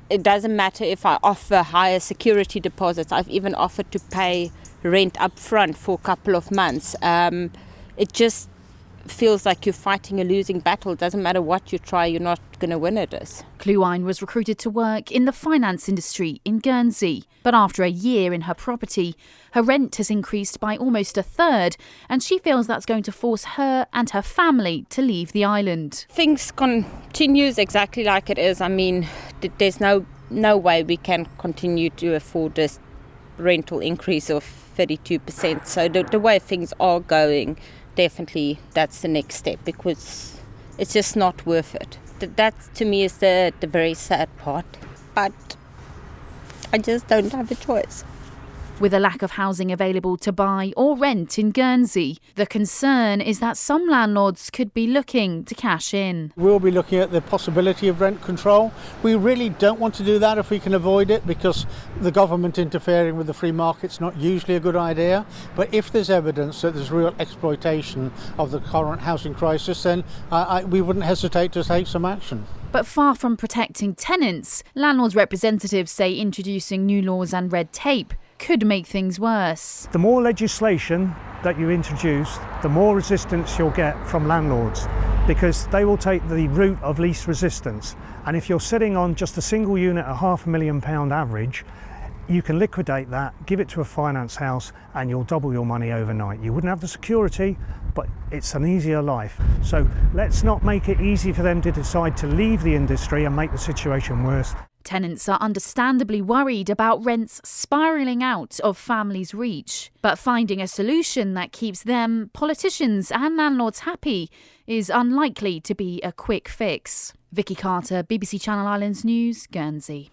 it doesn't matter if I offer higher security deposits. I've even offered to pay rent up front for a couple of months. It just feels like you're fighting a losing battle. It doesn't matter what you try, you're not going to win at this. Kluine was recruited to work in the finance industry in Guernsey. But after a year in her property, her rent has increased by almost a third, and she feels that's going to force her and her family to leave the island. Things continues exactly like it is. I mean, there's no way we can continue to afford this rental increase of 32%. So the way things are going, definitely that's the next step, because it's just not worth it. That to me is the very sad part, but I just don't have a choice. With a lack of housing available to buy or rent in Guernsey, the concern is that some landlords could be looking to cash in. We'll be looking at the possibility of rent control. We really don't want to do that if we can avoid it, because the government interfering with the free market's not usually a good idea. But if there's evidence that there's real exploitation of the current housing crisis, then we wouldn't hesitate to take some action. But far from protecting tenants, landlords' representatives say introducing new laws and red tape could make things worse. The more legislation that you introduce, the more resistance you'll get from landlords, because they will take the route of least resistance. And if you're sitting on just a single unit at £500,000 average, you can liquidate that, give it to a finance house, and you'll double your money overnight. You wouldn't have the security, but it's an easier life. So let's not make it easy for them to decide to leave the industry and make the situation worse. Tenants are understandably worried about rents spiralling out of families' reach. But finding a solution that keeps them, politicians and landlords happy is unlikely to be a quick fix. Vicky Carter, BBC Channel Islands News, Guernsey.